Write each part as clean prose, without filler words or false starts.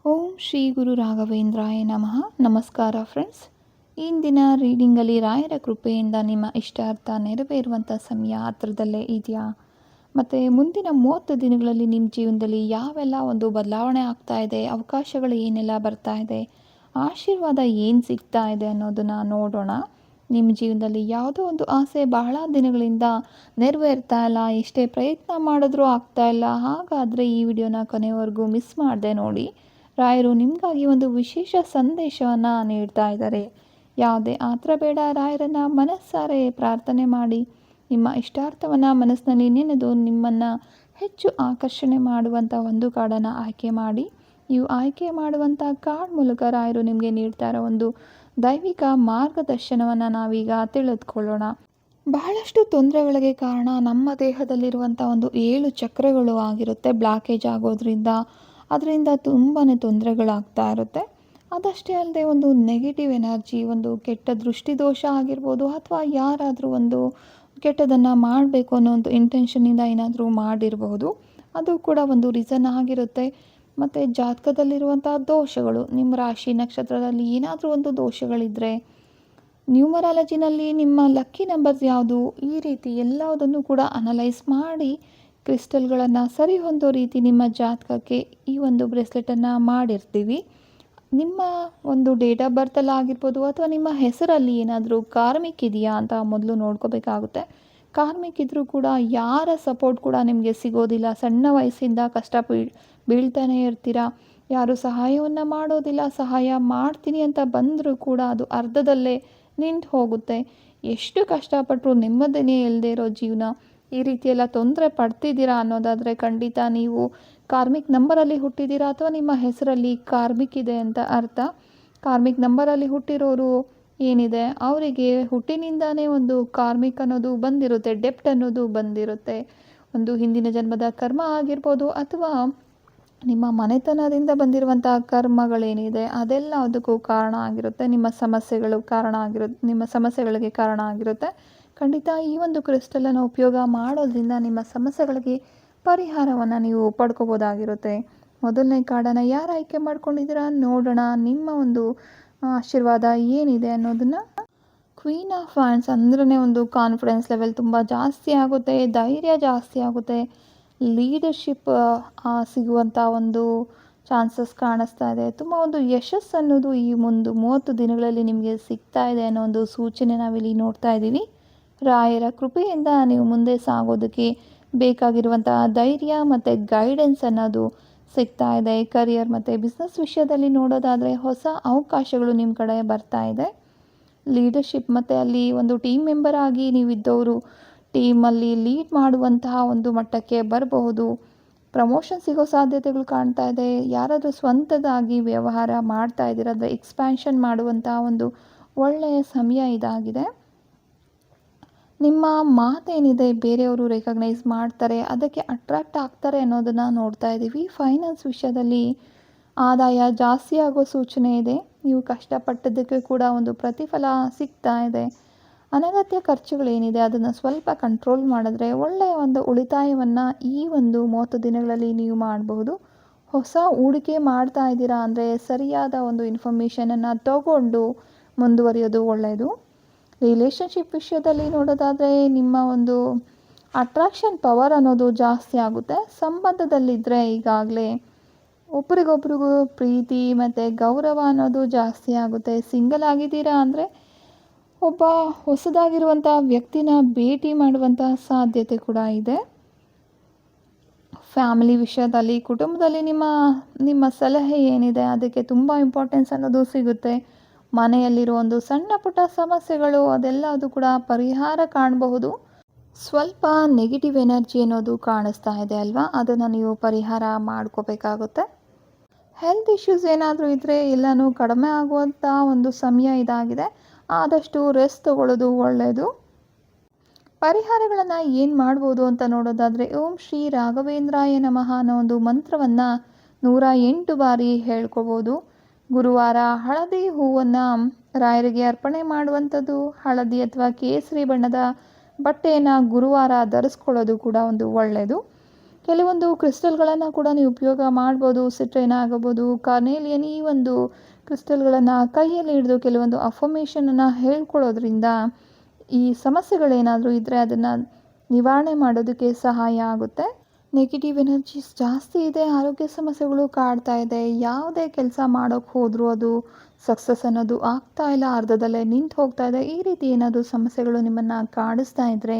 ಓಂ ಶ್ರೀ ಗುರು ರಾಘವೇಂದ್ರಾಯ ನಮಃ. ನಮಸ್ಕಾರ ಫ್ರೆಂಡ್ಸ್. ಇಂದಿನ ರೀಡಿಂಗಲ್ಲಿ ರಾಯರ ಕೃಪೆಯಿಂದ ನಿಮ್ಮ ಇಷ್ಟಾರ್ಥ ನೆರವೇರುವಂಥ ಸಮಯ ಹತ್ರದಲ್ಲೇ ಇದೆಯಾ? ಮತ್ತು ಮುಂದಿನ 30 ದಿನಗಳಲ್ಲಿ ನಿಮ್ಮ ಜೀವನದಲ್ಲಿ ಯಾವೆಲ್ಲ ಒಂದು ಬದಲಾವಣೆ ಆಗ್ತಾ ಇದೆ, ಅವಕಾಶಗಳು ಏನೆಲ್ಲ ಬರ್ತಾ ಇದೆ, ಆಶೀರ್ವಾದ ಏನು ಸಿಗ್ತಾ ಇದೆ ಅನ್ನೋದನ್ನು ನೋಡೋಣ. ನಿಮ್ಮ ಜೀವನದಲ್ಲಿ ಯಾವುದೋ ಒಂದು ಆಸೆ ಬಹಳ ದಿನಗಳಿಂದ ನೆರವೇರ್ತಾ ಇಲ್ಲ, ಎಷ್ಟೇ ಪ್ರಯತ್ನ ಮಾಡಿದ್ರೂ ಆಗ್ತಾ ಇಲ್ಲ. ಹಾಗಾದರೆ ಈ ವಿಡಿಯೋನ ಕೊನೆವರೆಗೂ ಮಿಸ್ ಮಾಡದೆ ನೋಡಿ. ರಾಯರು ನಿಮಗಾಗಿ ಒಂದು ವಿಶೇಷ ಸಂದೇಶವನ್ನು ನೀಡ್ತಾ ಇದ್ದಾರೆ. ಯಾವುದೇ ಆತರ ಬೇಡ, ರಾಯರನ್ನು ಮನಸ್ಸಾರೆ ಪ್ರಾರ್ಥನೆ ಮಾಡಿ ನಿಮ್ಮ ಇಷ್ಟಾರ್ಥವನ್ನು ಮನಸ್ಸಿನಲ್ಲಿ ನೆನೆದು ನಿಮ್ಮನ್ನು ಹೆಚ್ಚು ಆಕರ್ಷಣೆ ಮಾಡುವಂಥ ಒಂದು ಕಾರ್ಡನ್ನು ಆಯ್ಕೆ ಮಾಡಿ. ನೀವು ಆಯ್ಕೆ ಮಾಡುವಂಥ ಕಾರ್ಡ್ ಮೂಲಕ ರಾಯರು ನಿಮಗೆ ನೀಡ್ತಾ ಇರೋ ಒಂದು ದೈವಿಕ ಮಾರ್ಗದರ್ಶನವನ್ನು ನಾವೀಗ ತಿಳಿದುಕೊಳ್ಳೋಣ. ಬಹಳಷ್ಟು ತೊಂದರೆಗಳಿಗೆ ಕಾರಣ ನಮ್ಮ ದೇಹದಲ್ಲಿರುವಂಥ ಒಂದು 7 ಚಕ್ರಗಳು ಆಗಿರುತ್ತೆ. ಬ್ಲಾಕೇಜ್ ಆಗೋದ್ರಿಂದ ಅದರಿಂದ ತುಂಬಾ ತೊಂದರೆಗಳಾಗ್ತಾ ಇರುತ್ತೆ. ಅದಷ್ಟೇ ಅಲ್ಲದೆ ಒಂದು ನೆಗೆಟಿವ್ ಎನರ್ಜಿ, ಒಂದು ಕೆಟ್ಟ ದೃಷ್ಟಿದೋಷ ಆಗಿರ್ಬೋದು, ಅಥವಾ ಯಾರಾದರೂ ಒಂದು ಕೆಟ್ಟದನ್ನು ಮಾಡಬೇಕು ಅನ್ನೋ ಒಂದು ಇಂಟೆನ್ಷನಿಂದ ಏನಾದರೂ ಮಾಡಿರಬಹುದು. ಅದು ಕೂಡ ಒಂದು ರೀಸನ್ ಆಗಿರುತ್ತೆ. ಮತ್ತು ಜಾತಕದಲ್ಲಿರುವಂಥ ದೋಷಗಳು, ನಿಮ್ಮ ರಾಶಿ ನಕ್ಷತ್ರದಲ್ಲಿ ಏನಾದರೂ ಒಂದು ದೋಷಗಳಿದ್ದರೆ, ನ್ಯೂಮರಾಲಜಿನಲ್ಲಿ ನಿಮ್ಮ ಲಕ್ಕಿ ನಂಬರ್ಸ್ ಯಾವುದು, ಈ ರೀತಿ ಎಲ್ಲದನ್ನು ಕೂಡ ಅನಲೈಸ್ ಮಾಡಿ ಕ್ರಿಸ್ಟಲ್ಗಳನ್ನು ಸರಿ ಹೊಂದೋ ರೀತಿ ನಿಮ್ಮ ಜಾತಕಕ್ಕೆ ಈ ಒಂದು ಬ್ರೇಸ್ಲೆಟನ್ನು ಮಾಡಿರ್ತೀವಿ. ನಿಮ್ಮ ಒಂದು ಡೇಟ್ ಆಫ್ ಬರ್ತಲ್ಲಿ ಆಗಿರ್ಬೋದು, ಅಥವಾ ನಿಮ್ಮ ಹೆಸರಲ್ಲಿ ಏನಾದರೂ ಕಾರ್ಮಿಕ್ ಇದೆಯಾ ಅಂತ ಮೊದಲು ನೋಡ್ಕೋಬೇಕಾಗುತ್ತೆ. ಕಾರ್ಮಿಕ್ ಇದ್ದರೂ ಕೂಡ ಯಾರ ಸಪೋರ್ಟ್ ಕೂಡ ನಿಮಗೆ ಸಿಗೋದಿಲ್ಲ. ಸಣ್ಣ ವಯಸ್ಸಿಂದ ಕಷ್ಟ ಬೀಳ್ತಾನೆ ಇರ್ತೀರಾ. ಯಾರು ಸಹಾಯವನ್ನು ಮಾಡೋದಿಲ್ಲ. ಸಹಾಯ ಮಾಡ್ತೀನಿ ಅಂತ ಬಂದರೂ ಕೂಡ ಅದು ಅರ್ಧದಲ್ಲೇ ನಿಂತು ಹೋಗುತ್ತೆ. ಎಷ್ಟು ಕಷ್ಟಪಟ್ಟರು ನೆಮ್ಮದಿನೇ ಇಲ್ಲದೆ ಇರೋ ಜೀವನ, ಈ ರೀತಿಯೆಲ್ಲ ತೊಂದರೆ ಪಡ್ತಿದ್ದೀರಾ ಅನ್ನೋದಾದರೆ ಖಂಡಿತ ನೀವು ಕಾರ್ಮಿಕ್ ನಂಬರಲ್ಲಿ ಹುಟ್ಟಿದ್ದೀರಾ, ಅಥವಾ ನಿಮ್ಮ ಹೆಸರಲ್ಲಿ ಕಾರ್ಮಿಕ್ ಇದೆ ಅಂತ ಅರ್ಥ. ಕಾರ್ಮಿಕ್ ನಂಬರಲ್ಲಿ ಹುಟ್ಟಿರೋರು ಏನಿದೆ ಅವರಿಗೆ ಹುಟ್ಟಿನಿಂದಾನೇ ಒಂದು ಕಾರ್ಮಿಕ್ ಅನ್ನೋದು ಬಂದಿರುತ್ತೆ, ಡೆಪ್ಟ್ ಅನ್ನೋದು ಬಂದಿರುತ್ತೆ. ಒಂದು ಹಿಂದಿನ ಜನ್ಮದ ಕರ್ಮ ಆಗಿರ್ಬೋದು, ಅಥವಾ ನಿಮ್ಮ ಮನೆತನದಿಂದ ಬಂದಿರುವಂಥ ಕರ್ಮಗಳೇನಿದೆ ಅದೆಲ್ಲ ಅದಕ್ಕೂ ಕಾರಣ ಆಗಿರುತ್ತೆ. ನಿಮ್ಮ ಸಮಸ್ಯೆಗಳಿಗೆ ಕಾರಣ ಆಗಿರುತ್ತೆ. ಖಂಡಿತ ಈ ಒಂದು ಕ್ರಿಸ್ಟಲನ್ನು ಉಪಯೋಗ ಮಾಡೋದ್ರಿಂದ ನಿಮ್ಮ ಸಮಸ್ಯೆಗಳಿಗೆ ಪರಿಹಾರವನ್ನು ನೀವು ಪಡ್ಕೋಬೋದಾಗಿರುತ್ತೆ. ಮೊದಲನೇ ಕಾರ್ಡನ್ನು ಯಾರು ಆಯ್ಕೆ ಮಾಡ್ಕೊಂಡಿದ್ದೀರಾ ನೋಡೋಣ. ನಿಮ್ಮ ಒಂದು ಆಶೀರ್ವಾದ ಏನಿದೆ ಅನ್ನೋದನ್ನು. ಕ್ವೀನ್ ಆಫ್ ವ್ಯಾಂಡ್ಸ್ ಅಂದ್ರೆ ಒಂದು ಕಾನ್ಫಿಡೆನ್ಸ್ ಲೆವೆಲ್ ತುಂಬ ಜಾಸ್ತಿ ಆಗುತ್ತೆ, ಧೈರ್ಯ ಜಾಸ್ತಿ ಆಗುತ್ತೆ, ಲೀಡರ್ಶಿಪ್ ಸಿಗುವಂಥ ಒಂದು ಚಾನ್ಸಸ್ ಕಾಣಿಸ್ತಾ ಇದೆ. ತುಂಬ ಒಂದು ಯಶಸ್ಸು ಅನ್ನೋದು ಈ 30 ದಿನಗಳಲ್ಲಿ ನಿಮಗೆ ಸಿಗ್ತಾ ಇದೆ ಅನ್ನೋ ಒಂದು ಸೂಚನೆ ನಾವಿಲ್ಲಿ ನೋಡ್ತಾ ಇದ್ದೀವಿ. ರಾಯರ ಕೃಪೆಯಿಂದ ನೀವು ಮುಂದೆ ಸಾಗೋದಕ್ಕೆ ಬೇಕಾಗಿರುವಂತಹ ಧೈರ್ಯ ಮತ್ತು ಗೈಡೆನ್ಸ್ ಅನ್ನೋದು ಸಿಗ್ತಾ ಇದೆ. ಕರಿಯರ್ ಮತ್ತು ಬಿಸ್ನೆಸ್ ವಿಷಯದಲ್ಲಿ ನೋಡೋದಾದರೆ ಹೊಸ ಅವಕಾಶಗಳು ನಿಮ್ಮ ಕಡೆ ಬರ್ತಾ ಇದೆ. ಲೀಡರ್ಶಿಪ್ ಮತ್ತು ಅಲ್ಲಿ ಒಂದು ಟೀಮ್ ಮೆಂಬರ್ ಆಗಿ ನೀವಿದ್ದವರು ಟೀಮಲ್ಲಿ ಲೀಡ್ ಮಾಡುವಂತಹ ಒಂದು ಮಟ್ಟಕ್ಕೆ ಬರಬಹುದು. ಪ್ರಮೋಷನ್ ಸಿಗೋ ಸಾಧ್ಯತೆಗಳು ಕಾಣ್ತಾ ಇದೆ. ಯಾರಾದರೂ ಸ್ವಂತದಾಗಿ ವ್ಯವಹಾರ ಮಾಡ್ತಾ ಇದ್ದೀರಾದರೆ ಎಕ್ಸ್ಪ್ಯಾನ್ಷನ್ ಮಾಡುವಂತಹ ಒಂದು ಒಳ್ಳೆಯ ಸಮಯ ಇದಾಗಿದೆ. ನಿಮ್ಮ ಮಾತೇನಿದೆ ಬೇರೆಯವರು ರೆಕಗ್ನೈಸ್ ಮಾಡ್ತಾರೆ, ಅದಕ್ಕೆ ಅಟ್ರಾಕ್ಟ್ ಆಗ್ತಾರೆ ಅನ್ನೋದನ್ನು ನೋಡ್ತಾ ಇದ್ದೀವಿ. ಫೈನಾನ್ಸ್ ವಿಷಯದಲ್ಲಿ ಆದಾಯ ಜಾಸ್ತಿ ಆಗೋ ಸೂಚನೆ ಇದೆ. ನೀವು ಕಷ್ಟಪಟ್ಟದ್ದಕ್ಕೆ ಕೂಡ ಒಂದು ಪ್ರತಿಫಲ ಸಿಗ್ತಾ ಇದೆ. ಅನಗತ್ಯ ಖರ್ಚುಗಳೇನಿದೆ ಅದನ್ನು ಸ್ವಲ್ಪ ಕಂಟ್ರೋಲ್ ಮಾಡಿದ್ರೆ ಒಳ್ಳೆಯ ಒಂದು ಉಳಿತಾಯವನ್ನು ಈ ಒಂದು 30 ದಿನಗಳಲ್ಲಿ ನೀವು ಮಾಡಬಹುದು. ಹೊಸ ಹೂಡಿಕೆ ಮಾಡ್ತಾ ಇದ್ದೀರಾ ಅಂದರೆ ಸರಿಯಾದ ಒಂದು ಇನ್ಫಾರ್ಮೇಷನನ್ನು ತಗೊಂಡು ಮುಂದುವರಿಯೋದು ಒಳ್ಳೆಯದು. ರಿಲೇಷನ್ಶಿಪ್ ವಿಷಯದಲ್ಲಿ ನೋಡೋದಾದರೆ ನಿಮ್ಮ ಒಂದು ಅಟ್ರಾಕ್ಷನ್ ಪವರ್ ಅನ್ನೋದು ಜಾಸ್ತಿ ಆಗುತ್ತೆ. ಸಂಬಂಧದಲ್ಲಿದ್ದರೆ ಈಗಾಗಲೇ ಒಬ್ರಿಗೊಬ್ರಿಗೂ ಪ್ರೀತಿ ಮತ್ತು ಗೌರವ ಅನ್ನೋದು ಜಾಸ್ತಿ ಆಗುತ್ತೆ. ಸಿಂಗಲ್ ಆಗಿದ್ದೀರಾ ಅಂದರೆ ಒಬ್ಬ ಹೊಸದಾಗಿರುವಂಥ ವ್ಯಕ್ತಿನ ಭೇಟಿ ಮಾಡುವಂಥ ಸಾಧ್ಯತೆ ಕೂಡ ಇದೆ. ಫ್ಯಾಮಿಲಿ ವಿಷಯದಲ್ಲಿ ಕುಟುಂಬದಲ್ಲಿ ನಿಮ್ಮ ಸಲಹೆ ಏನಿದೆ ಅದಕ್ಕೆ ತುಂಬ ಇಂಪಾರ್ಟೆನ್ಸ್ ಅನ್ನೋದು ಸಿಗುತ್ತೆ. ಮನೆಯಲ್ಲಿರೋ ಒಂದು ಸಣ್ಣ ಪುಟ್ಟ ಸಮಸ್ಯೆಗಳು ಅದೆಲ್ಲದು ಕೂಡ ಪರಿಹಾರ ಕಾಣಬಹುದು. ಸ್ವಲ್ಪ ನೆಗೆಟಿವ್ ಎನರ್ಜಿ ಅನ್ನೋದು ಕಾಣಿಸ್ತಾ ಇದೆ ಅಲ್ವಾ, ಅದನ್ನು ನೀವು ಪರಿಹಾರ ಮಾಡ್ಕೋಬೇಕಾಗುತ್ತೆ. ಹೆಲ್ತ್ ಇಶ್ಯೂಸ್ ಏನಾದರೂ ಇದ್ದರೆ ಎಲ್ಲನೂ ಕಡಿಮೆ ಆಗುವಂಥ ಒಂದು ಸಮಯ ಇದಾಗಿದೆ. ಆದಷ್ಟು ರೆಸ್ಟ್ ತಗೊಳ್ಳೋದು ಒಳ್ಳೆಯದು. ಪರಿಹಾರಗಳನ್ನು ಏನು ಮಾಡ್ಬೋದು ಅಂತ ನೋಡೋದಾದರೆ ಓಂ ಶ್ರೀ ರಾಘವೇಂದ್ರಾಯ ನಮಃ ಅನ್ನೋ ಒಂದು ಮಂತ್ರವನ್ನು 108 ಬಾರಿ ಹೇಳ್ಕೊಬೋದು. ಗುರುವಾರ ಹಳದಿ ಹೂವನ್ನು ರಾಯರಿಗೆ ಅರ್ಪಣೆ ಮಾಡುವಂಥದ್ದು, ಹಳದಿ ಅಥವಾ ಕೇಸರಿ ಬಣ್ಣದ ಬಟ್ಟೆಯನ್ನು ಗುರುವಾರ ಧರಿಸ್ಕೊಳ್ಳೋದು ಕೂಡ ಒಂದು ಒಳ್ಳೆಯದು. ಕೆಲವೊಂದು ಕ್ರಿಸ್ಟಲ್ಗಳನ್ನು ಕೂಡ ನೀವು ಉಪಯೋಗ ಮಾಡ್ಬೋದು. ಸಿಟ್ರೈನ್ ಆಗಬಹುದು, ಕಾರ್ನೇಲಿಯನ್, ಈ ಒಂದು ಕ್ರಿಸ್ಟಲ್ಗಳನ್ನು ಕೈಯಲ್ಲಿ ಹಿಡಿದು ಕೆಲವೊಂದು ಅಫರ್ಮೇಷನನ್ನು ಹೇಳ್ಕೊಳ್ಳೋದ್ರಿಂದ ಈ ಸಮಸ್ಯೆಗಳೇನಾದರೂ ಇದ್ದರೆ ಅದನ್ನು ನಿವಾರಣೆ ಮಾಡೋದಕ್ಕೆ ಸಹಾಯ ಆಗುತ್ತೆ. ನೆಗೆಟಿವ್ ಎನರ್ಜೀಸ್ ಜಾಸ್ತಿ ಇದೆ, ಆರೋಗ್ಯ ಸಮಸ್ಯೆಗಳು ಕಾಡ್ತಾ ಇದೆ, ಯಾವುದೇ ಕೆಲಸ ಮಾಡೋಕ್ಕೆ ಹೋದರೂ ಅದು ಸಕ್ಸಸ್ ಅನ್ನೋದು ಆಗ್ತಾ ಇಲ್ಲ, ಅರ್ಧದಲ್ಲೇ ನಿಂತು ಹೋಗ್ತಾ ಇದೆ, ಈ ರೀತಿ ಏನಾದರೂ ಸಮಸ್ಯೆಗಳು ನಿಮ್ಮನ್ನು ಕಾಡಿಸ್ತಾ ಇದ್ದರೆ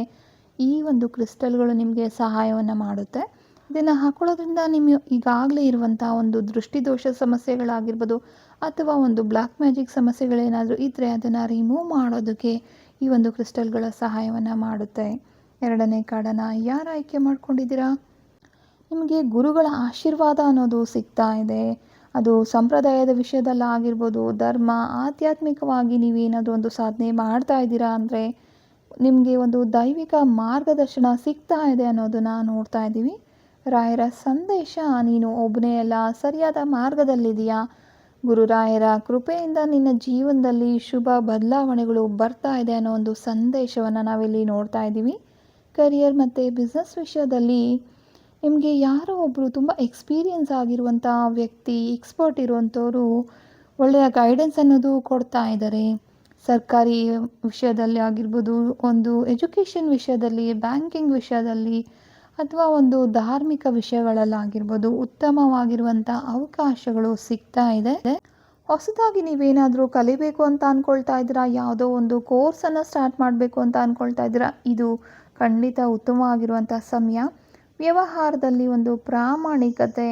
ಈ ಒಂದು ಕ್ರಿಸ್ಟಲ್ಗಳು ನಿಮಗೆ ಸಹಾಯವನ್ನು ಮಾಡುತ್ತೆ. ಇದನ್ನು ಹಾಕೊಳ್ಳೋದ್ರಿಂದ ನಿಮ್ಮ ಈಗಾಗಲೇ ಇರುವಂಥ ಒಂದು ದೃಷ್ಟಿದೋಷ ಸಮಸ್ಯೆಗಳಾಗಿರ್ಬೋದು ಅಥವಾ ಒಂದು ಬ್ಲ್ಯಾಕ್ ಮ್ಯಾಜಿಕ್ ಸಮಸ್ಯೆಗಳೇನಾದರೂ ಇದ್ದರೆ ಅದನ್ನು ರಿಮೂವ್ ಮಾಡೋದಕ್ಕೆ ಈ ಒಂದು ಕ್ರಿಸ್ಟಲ್ಗಳ ಸಹಾಯವನ್ನು ಮಾಡುತ್ತೆ. ಎರಡನೇ ಕಾರ್ಡನ್ನು ಯಾರು ಆಯ್ಕೆ ಮಾಡ್ಕೊಂಡಿದ್ದೀರಾ? ನಿಮಗೆ ಗುರುಗಳ ಆಶೀರ್ವಾದ ಅನ್ನೋದು ಸಿಗ್ತಾ ಇದೆ. ಅದು ಸಂಪ್ರದಾಯದ ವಿಷಯದಲ್ಲಾಗಿರ್ಬೋದು, ಧರ್ಮ, ಆಧ್ಯಾತ್ಮಿಕವಾಗಿ ನೀವೇನಾದರೂ ಒಂದು ಸಾಧನೆ ಮಾಡ್ತಾ ಇದ್ದೀರಾ ಅಂದರೆ ನಿಮಗೆ ಒಂದು ದೈವಿಕ ಮಾರ್ಗದರ್ಶನ ಸಿಗ್ತಾ ಇದೆ ಅನ್ನೋದನ್ನು ನೋಡ್ತಾ ಇದ್ದೀವಿ. ರಾಯರ ಸಂದೇಶ, ನೀನು ಒಬ್ಬನೇ ಅಲ್ಲ, ಸರಿಯಾದ ಮಾರ್ಗದಲ್ಲಿದೆಯಾ, ಗುರುರಾಯರ ಕೃಪೆಯಿಂದ ನಿನ್ನ ಜೀವನದಲ್ಲಿ ಶುಭ ಬದಲಾವಣೆಗಳು ಬರ್ತಾ ಇದೆ ಅನ್ನೋ ಒಂದು ಸಂದೇಶವನ್ನು ನಾವಿಲ್ಲಿ ನೋಡ್ತಾ ಇದ್ದೀವಿ. ಕರಿಯರ್ ಮತ್ತು ಬಿಸ್ನೆಸ್ ವಿಷಯದಲ್ಲಿ ನಿಮಗೆ ಯಾರೋ ಒಬ್ಬರು ತುಂಬ ಎಕ್ಸ್ಪೀರಿಯನ್ಸ್ ಆಗಿರುವಂಥ ವ್ಯಕ್ತಿ, ಎಕ್ಸ್ಪರ್ಟ್ ಇರುವಂಥವರು ಒಳ್ಳೆಯ ಗೈಡೆನ್ಸ್ ಅನ್ನೋದು ಕೊಡ್ತಾ ಇದ್ದಾರೆ. ಸರ್ಕಾರಿ ವಿಷಯದಲ್ಲಿ ಆಗಿರ್ಬೋದು, ಒಂದು ಎಜುಕೇಷನ್ ವಿಷಯದಲ್ಲಿ, ಬ್ಯಾಂಕಿಂಗ್ ವಿಷಯದಲ್ಲಿ ಅಥವಾ ಒಂದು ಧಾರ್ಮಿಕ ವಿಷಯಗಳಲ್ಲಾಗಿರ್ಬೋದು ಉತ್ತಮವಾಗಿರುವಂಥ ಅವಕಾಶಗಳು ಸಿಗ್ತಾ ಇದೆ. ಹೊಸದಾಗಿ ನೀವೇನಾದರೂ ಕಲಿಬೇಕು ಅಂತ ಅಂದ್ಕೊಳ್ತಾ ಇದ್ದೀರಾ, ಯಾವುದೋ ಒಂದು ಕೋರ್ಸನ್ನು ಸ್ಟಾರ್ಟ್ ಮಾಡಬೇಕು ಅಂತ ಅಂದ್ಕೊಳ್ತಾ ಇದ್ದೀರಾ, ಇದು ಖಂಡಿತ ಉತ್ತಮವಾಗಿರುವಂಥ ಸಮಯ. ವ್ಯವಹಾರದಲ್ಲಿ ಒಂದು ಪ್ರಾಮಾಣಿಕತೆ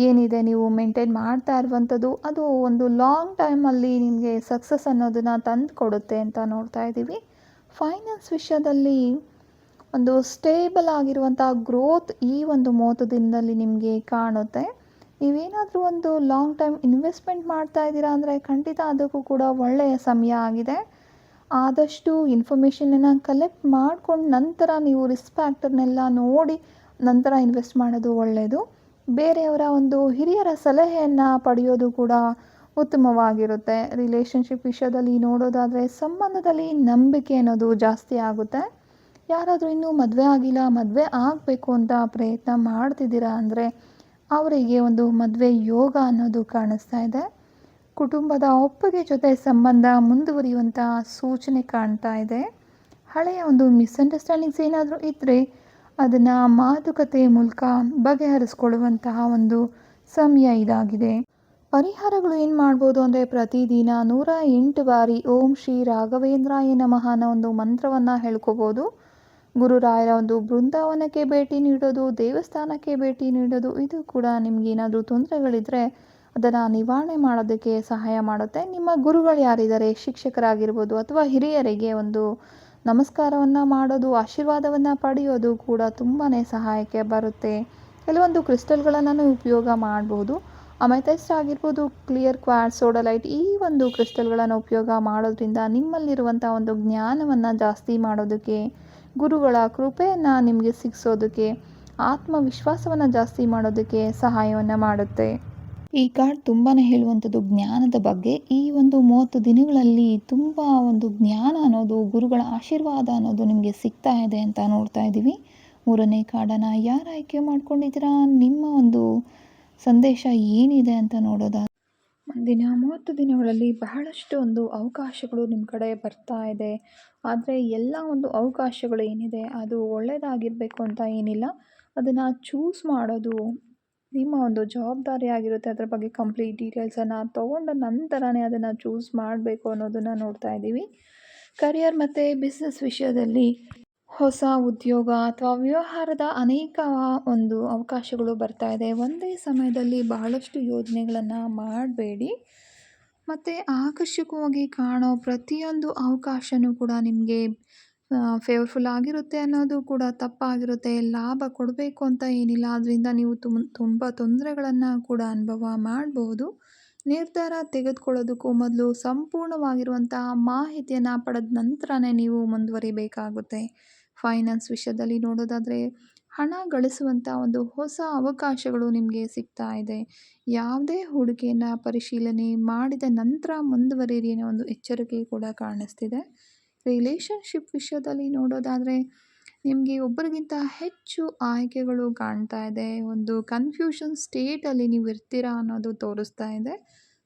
ಏನಿದೆ ನೀವು ಮೇಂಟೈನ್ ಮಾಡ್ತಾ ಇರುವಂಥದ್ದು, ಅದು ಒಂದು ಲಾಂಗ್ ಟೈಮಲ್ಲಿ ನಿಮಗೆ ಸಕ್ಸಸ್ ಅನ್ನೋದನ್ನು ತಂದು ಕೊಡುತ್ತೆ ಅಂತ ನೋಡ್ತಾ ಇದ್ದೀವಿ. ಫೈನಾನ್ಸ್ ವಿಷಯದಲ್ಲಿ ಒಂದು ಸ್ಟೇಬಲ್ ಆಗಿರುವಂಥ ಗ್ರೋತ್ ಈ ಒಂದು 30 ದಿನದಲ್ಲಿ ನಿಮಗೆ ಕಾಣುತ್ತೆ. ನೀವೇನಾದರೂ ಒಂದು ಲಾಂಗ್ ಟೈಮ್ ಇನ್ವೆಸ್ಟ್ಮೆಂಟ್ ಮಾಡ್ತಾ ಇದ್ದೀರಾ ಅಂದರೆ ಖಂಡಿತ ಅದಕ್ಕೂ ಕೂಡ ಒಳ್ಳೆಯ ಸಮಯ ಆಗಿದೆ. ಆದಷ್ಟು ಇನ್ಫಾರ್ಮೇಷನನ್ನು ಕಲೆಕ್ಟ್ ಮಾಡ್ಕೊಂಡು ನಂತರ ನೀವು ರಿಸ್ಕ್ ಫ್ಯಾಕ್ಟರ್ನೆಲ್ಲ ನೋಡಿ ನಂತರ ಇನ್ವೆಸ್ಟ್ ಮಾಡೋದು ಒಳ್ಳೆಯದು. ಬೇರೆಯವರ ಒಂದು ಹಿರಿಯರ ಸಲಹೆಯನ್ನು ಪಡೆಯೋದು ಕೂಡ ಉತ್ತಮವಾಗಿರುತ್ತೆ. ರಿಲೇಷನ್ಶಿಪ್ ವಿಷಯದಲ್ಲಿ ನೋಡೋದಾದರೆ ಸಂಬಂಧದಲ್ಲಿ ನಂಬಿಕೆ ಅನ್ನೋದು ಜಾಸ್ತಿ ಆಗುತ್ತೆ. ಯಾರಾದರೂ ಇನ್ನೂ ಮದುವೆ ಆಗಿಲ್ಲ, ಮದುವೆ ಆಗಬೇಕು ಅಂತ ಪ್ರಯತ್ನ ಮಾಡ್ತಿದ್ದೀರಾ ಅಂದರೆ ಅವರಿಗೆ ಒಂದು ಮದುವೆ ಯೋಗ ಅನ್ನೋದು ಕಾಣಿಸ್ತಾ ಇದೆ. ಕುಟುಂಬದ ಒಪ್ಪಿಗೆ ಜೊತೆ ಸಂಬಂಧ ಮುಂದುವರಿಯುವಂಥ ಸೂಚನೆ ಕಾಣ್ತಾ ಇದೆ. ಹಳೆಯ ಒಂದು ಮಿಸ್ಅಂಡರ್ಸ್ಟ್ಯಾಂಡಿಂಗ್ಸ್ ಏನಾದರೂ ಇದ್ದರೆ ಅದನ್ನು ಮಾತುಕತೆ ಮೂಲಕ ಬಗೆಹರಿಸ್ಕೊಳ್ಳುವಂತಹ ಒಂದು ಸಮಯ ಇದಾಗಿದೆ. ಪರಿಹಾರಗಳು ಏನು ಮಾಡ್ಬೋದು ಅಂದರೆ ಪ್ರತಿದಿನ 108 ಬಾರಿ ಓಂ ಶ್ರೀ ರಾಘವೇಂದ್ರಾಯ ನಮಃ ಅನ್ನೋ ಒಂದು ಮಂತ್ರವನ್ನು ಹೇಳ್ಕೋಬೋದು. ಗುರುರಾಯರ ಒಂದು ಬೃಂದಾವನಕ್ಕೆ ಭೇಟಿ ನೀಡೋದು, ದೇವಸ್ಥಾನಕ್ಕೆ ಭೇಟಿ ನೀಡೋದು, ಇದು ಕೂಡ ನಿಮಗೇನಾದರೂ ತೊಂದರೆಗಳಿದ್ದರೆ ಅದನ್ನು ನಿವಾರಣೆ ಮಾಡೋದಕ್ಕೆ ಸಹಾಯ ಮಾಡುತ್ತೆ. ನಿಮ್ಮ ಗುರುಗಳು ಯಾರಿದ್ದಾರೆ, ಶಿಕ್ಷಕರಾಗಿರ್ಬೋದು ಅಥವಾ ಹಿರಿಯರಿಗೆ ಒಂದು ನಮಸ್ಕಾರವನ್ನು ಮಾಡೋದು, ಆಶೀರ್ವಾದವನ್ನು ಪಡೆಯೋದು ಕೂಡ ತುಂಬಾ ಸಹಾಯಕ್ಕೆ ಬರುತ್ತೆ. ಕೆಲವೊಂದು ಕ್ರಿಸ್ಟಲ್ಗಳನ್ನು ಉಪಯೋಗ ಮಾಡಬಹುದು. ಅಮೆಥೈಸ್ಟ್ ಆಗಿರ್ಬೋದು, ಕ್ಲಿಯರ್ ಕ್ವಾರ್ಟ್ಸ್, ಸೋಡಲೈಟ್, ಈ ಒಂದು ಕ್ರಿಸ್ಟಲ್ಗಳನ್ನು ಉಪಯೋಗ ಮಾಡೋದ್ರಿಂದ ನಿಮ್ಮಲ್ಲಿರುವಂಥ ಒಂದು ಜ್ಞಾನವನ್ನು ಜಾಸ್ತಿ ಮಾಡೋದಕ್ಕೆ, ಗುರುಗಳ ಕೃಪೆಯನ್ನು ನಿಮಗೆ ಸಿಗಿಸೋದಕ್ಕೆ, ಆತ್ಮವಿಶ್ವಾಸವನ್ನು ಜಾಸ್ತಿ ಮಾಡೋದಕ್ಕೆ ಸಹಾಯವನ್ನು ಮಾಡುತ್ತೆ. ಈ ಕಾರ್ಡ್ ತುಂಬಾ ಹೇಳುವಂಥದ್ದು ಜ್ಞಾನದ ಬಗ್ಗೆ. ಈ ಒಂದು 30 ದಿನಗಳಲ್ಲಿ ತುಂಬ ಒಂದು ಜ್ಞಾನ ಅನ್ನೋದು, ಗುರುಗಳ ಆಶೀರ್ವಾದ ಅನ್ನೋದು ನಿಮಗೆ ಸಿಗ್ತಾ ಇದೆ ಅಂತ ನೋಡ್ತಾ ಇದ್ದೀವಿ. ಮೂರನೇ ಕಾರ್ಡನ್ನು ಯಾರು ಆಯ್ಕೆ ಮಾಡ್ಕೊಂಡಿದ್ದೀರಾ, ನಿಮ್ಮ ಒಂದು ಸಂದೇಶ ಏನಿದೆ ಅಂತ ನೋಡೋದಾದ್ರೆ ಮುಂದಿನ 30 ದಿನಗಳಲ್ಲಿ ಬಹಳಷ್ಟು ಒಂದು ಅವಕಾಶಗಳು ನಿಮ್ಮ ಕಡೆ ಬರ್ತಾ ಇದೆ. ಆದರೆ ಎಲ್ಲ ಒಂದು ಅವಕಾಶಗಳು ಏನಿದೆ ಅದು ಒಳ್ಳೆಯದಾಗಿರಬೇಕು ಅಂತ ಏನಿಲ್ಲ. ಅದನ್ನು ಚೂಸ್ ಮಾಡೋದು ನಿಮ್ಮ ಒಂದು ಜವಾಬ್ದಾರಿ ಆಗಿರುತ್ತೆ. ಅದರ ಬಗ್ಗೆ ಕಂಪ್ಲೀಟ್ ಡೀಟೇಲ್ಸನ್ನು ತೊಗೊಂಡ ನಂತರನೇ ಅದನ್ನು ಚೂಸ್ ಮಾಡಬೇಕು ಅನ್ನೋದನ್ನು ನೋಡ್ತಾ ಇದ್ದೀವಿ. ಕರಿಯರ್ ಮತ್ತು ಬಿಸ್ನೆಸ್ ವಿಷಯದಲ್ಲಿ ಹೊಸ ಉದ್ಯೋಗ ಅಥವಾ ವ್ಯವಹಾರದ ಅನೇಕ ಒಂದು ಅವಕಾಶಗಳು ಬರ್ತಾ ಇದೆ. ಒಂದೇ ಸಮಯದಲ್ಲಿ ಬಹಳಷ್ಟು ಯೋಜನೆಗಳನ್ನು ಮಾಡಬೇಡಿ. ಮತ್ತು ಆಕರ್ಷಕವಾಗಿ ಕಾಣೋ ಪ್ರತಿಯೊಂದು ಅವಕಾಶವೂ ಕೂಡ ನಿಮಗೆ ಫೇವರ್ಫುಲ್ ಆಗಿರುತ್ತೆ ಅನ್ನೋದು ಕೂಡ ತಪ್ಪಾಗಿರುತ್ತೆ. ಲಾಭ ಕೊಡಬೇಕು ಅಂತ ಏನಿಲ್ಲ, ಅದರಿಂದ ನೀವು ತುಂಬ ತೊಂದರೆಗಳನ್ನು ಕೂಡ ಅನುಭವ ಮಾಡಬಹುದು. ನಿರ್ಧಾರ ತೆಗೆದುಕೊಳ್ಳೋದಕ್ಕೂ ಮೊದಲು ಸಂಪೂರ್ಣವಾಗಿರುವಂತಹ ಮಾಹಿತಿಯನ್ನು ಪಡೆದ ನಂತರನೇ ನೀವು ಮುಂದುವರಿಬೇಕಾಗುತ್ತೆ. ಫೈನಾನ್ಸ್ ವಿಷಯದಲ್ಲಿ ನೋಡೋದಾದರೆ ಹಣ ಗಳಿಸುವಂಥ ಒಂದು ಹೊಸ ಅವಕಾಶಗಳು ನಿಮಗೆ ಸಿಗ್ತಾ ಇದೆ. ಯಾವುದೇ ಹೂಡಿಕೆಯನ್ನು ಪರಿಶೀಲನೆ ಮಾಡಿದ ನಂತರ ಮುಂದುವರಿಯಿರಿ ಅನ್ನೋ ಒಂದು ಎಚ್ಚರಿಕೆ ಕೂಡ ಕಾಣಿಸ್ತಿದೆ. ರಿಲೇಷನ್ಶಿಪ್ ವಿಷಯದಲ್ಲಿ ನೋಡೋದಾದರೆ ನಿಮಗೆ ಒಬ್ಬರಿಗಿಂತ ಹೆಚ್ಚು ಆಯ್ಕೆಗಳು ಕಾಣ್ತಾ ಇದೆ. ಒಂದು ಕನ್ಫ್ಯೂಷನ್ ಸ್ಟೇಟಲ್ಲಿ ನೀವು ಇರ್ತೀರಾ ಅನ್ನೋದು ತೋರಿಸ್ತಾ ಇದೆ.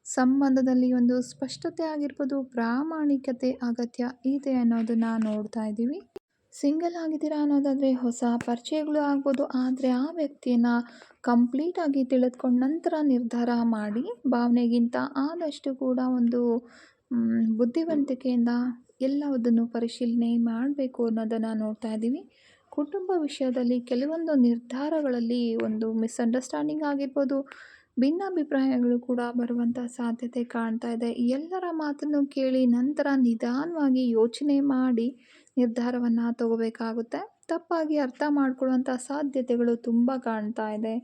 ಸಂಬಂಧದಲ್ಲಿ ಒಂದು ಸ್ಪಷ್ಟತೆ ಆಗಿರ್ಬೋದು, ಪ್ರಾಮಾಣಿಕತೆ ಅಗತ್ಯ ಇದೆ ಅನ್ನೋದನ್ನ ನೋಡ್ತಾ ಇದ್ದೀವಿ. ಸಿಂಗಲ್ ಆಗಿದ್ದೀರಾ ಅನ್ನೋದಾದರೆ ಹೊಸ ಪರಿಚಯಗಳು ಆಗ್ಬೋದು, ಆದರೆ ಆ ವ್ಯಕ್ತಿಯನ್ನು ಕಂಪ್ಲೀಟಾಗಿ ತಿಳಿದುಕೊಂಡ ನಂತರ ನಿರ್ಧಾರ ಮಾಡಿ. ಭಾವನೆಗಿಂತ ಆದಷ್ಟು ಕೂಡ ಒಂದು ಬುದ್ಧಿವಂತಿಕೆಯಿಂದ ಎಲ್ಲದನ್ನು ಪರಿಶೀಲನೆ ಮಾಡಬೇಕು ಅನ್ನೋದನ್ನು ನೋಡ್ತಾ ಇದ್ದೀವಿ. ಕುಟುಂಬ ವಿಷಯದಲ್ಲಿ ಕೆಲವೊಂದು ನಿರ್ಧಾರಗಳಲ್ಲಿ ಒಂದು ಮಿಸ್ಅಂಡರ್ಸ್ಟ್ಯಾಂಡಿಂಗ್ ಆಗಿರ್ಬೋದು, ಭಿನ್ನಾಭಿಪ್ರಾಯಗಳು ಕೂಡ ಬರುವಂಥ ಸಾಧ್ಯತೆ ಕಾಣ್ತಾ ಇದೆ. ಎಲ್ಲರ ಮಾತನ್ನು ಕೇಳಿ ನಂತರ ನಿಧಾನವಾಗಿ ಯೋಚನೆ ಮಾಡಿ ನಿರ್ಧಾರವನ್ನು ತಗೋಬೇಕಾಗುತ್ತೆ. ತಪ್ಪಾಗಿ ಅರ್ಥ ಮಾಡ್ಕೊಳ್ಳುವಂಥ ಸಾಧ್ಯತೆಗಳು ತುಂಬ ಕಾಣ್ತಾ ಇದೆ.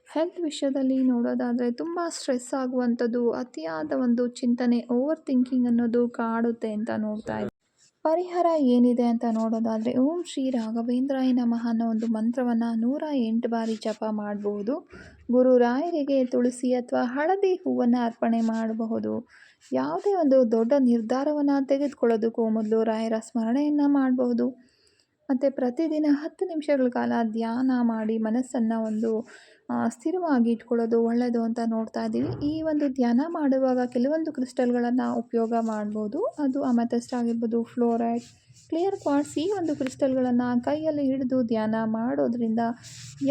ಹೆಲ್ತ್ ವಿಷಯದಲ್ಲಿ ನೋಡೋದಾದರೆ ತುಂಬ ಸ್ಟ್ರೆಸ್ ಆಗುವಂಥದ್ದು, ಅತಿಯಾದ ಒಂದು ಚಿಂತನೆ, ಓವರ್ ಥಿಂಕಿಂಗ್ ಅನ್ನೋದು ಕಾಡುತ್ತೆ ಅಂತ ನೋಡ್ತಾ ಇದ್ದೀವಿ. ಪರಿಹಾರ ಏನಿದೆ ಅಂತ ನೋಡೋದಾದರೆ ಓಂ ಶ್ರೀ ರಾಘವೇಂದ್ರಾಯ ನಮಃ ಅನ್ನೋ ಒಂದು ಮಂತ್ರವನ್ನು 108 ಬಾರಿ ಜಪ ಮಾಡಬಹುದು. ಗುರು ರಾಯರಿಗೆ ತುಳಸಿ ಅಥವಾ ಹಳದಿ ಹೂವನ್ನು ಅರ್ಪಣೆ ಮಾಡಬಹುದು. ಯಾವುದೇ ಒಂದು ದೊಡ್ಡ ನಿರ್ಧಾರವನ್ನು ತೆಗೆದುಕೊಳ್ಳೋದಕ್ಕೂ ಮೊದಲು ರಾಯರ ಸ್ಮರಣೆಯನ್ನು ಮಾಡಬಹುದು. ಮತ್ತು ಪ್ರತಿದಿನ 10 ನಿಮಿಷಗಳ ಕಾಲ ಧ್ಯಾನ ಮಾಡಿ ಮನಸ್ಸನ್ನು ಒಂದು ಸ್ಥಿರವಾಗಿ ಇಟ್ಕೊಳ್ಳೋದು ಒಳ್ಳೆಯದು ಅಂತ ನೋಡ್ತಾ ಇದ್ದೀವಿ. ಈ ಒಂದು ಧ್ಯಾನ ಮಾಡುವಾಗ ಕೆಲವೊಂದು ಕ್ರಿಸ್ಟಲ್ಗಳನ್ನು ಉಪಯೋಗ ಮಾಡ್ಬೋದು. ಅದು ಅಮೆಥಿಸ್ಟ್ ಆಗಿರ್ಬೋದು, ಫ್ಲೋರೈಡ್, ಕ್ಲಿಯರ್ ಕ್ವಾರ್ಟ್ಸ್, ಈ ಒಂದು ಕ್ರಿಸ್ಟಲ್ಗಳನ್ನು ಕೈಯಲ್ಲಿ ಹಿಡಿದು ಧ್ಯಾನ ಮಾಡೋದ್ರಿಂದ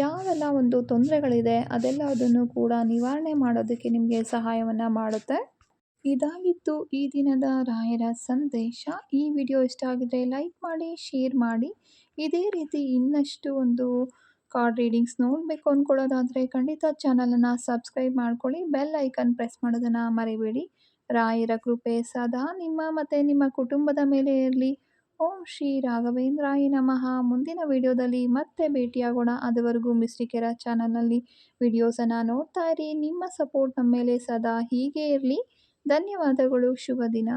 ಯಾವೆಲ್ಲ ಒಂದು ತೊಂದರೆಗಳಿದೆ ಅದೆಲ್ಲದನ್ನು ಕೂಡ ನಿವಾರಣೆ ಮಾಡೋದಕ್ಕೆ ನಿಮಗೆ ಸಹಾಯವನ್ನು ಮಾಡುತ್ತೆ. ಇದಾಗಿತ್ತು ಈ ದಿನದ ರಾಯರ ಸಂದೇಶ. ಈ ವಿಡಿಯೋ ಇಷ್ಟ ಆಗಿದ್ರೆ ಲೈಕ್ ಮಾಡಿ, ಶೇರ್ ಮಾಡಿ. ಇದೇ ರೀತಿ ಇನ್ನಷ್ಟು ಒಂದು ಕಾರ್ಡ್ ರೀಡಿಂಗ್ಸ್ ನೋಡಬೇಕು ಅಂದ್ಕೊಳ್ಳೋದಾದರೆ ಖಂಡಿತ ಚಾನಲನ್ನು ಸಬ್ಸ್ಕ್ರೈಬ್ ಮಾಡ್ಕೊಳ್ಳಿ. ಬೆಲ್ ಐಕನ್ ಪ್ರೆಸ್ ಮಾಡೋದನ್ನು ಮರಿಬೇಡಿ. ರಾಯರ ಕೃಪೆ ಸದಾ ನಿಮ್ಮ ಮತ್ತು ನಿಮ್ಮ ಕುಟುಂಬದ ಮೇಲೆ ಇರಲಿ. ಓಂ ಶ್ರೀ ರಾಘವೇಂದ್ರಾಯ ನಮಃ. ಮುಂದಿನ ವಿಡಿಯೋದಲ್ಲಿ ಮತ್ತೆ ಭೇಟಿಯಾಗೋಣ. ಅದುವರೆಗೂ ಮಿಸ್ಟಿಕ್ ಏರಾ ಚಾನಲ್ನಲ್ಲಿ ವಿಡಿಯೋಸನ್ನು ನೋಡ್ತಾ ಇರಿ. ನಿಮ್ಮ ಸಪೋರ್ಟ್ ನಮ್ಮ ಮೇಲೆ ಸದಾ ಹೀಗೆ ಇರಲಿ. ಧನ್ಯವಾದಗಳು. ಶುಭ ದಿನ.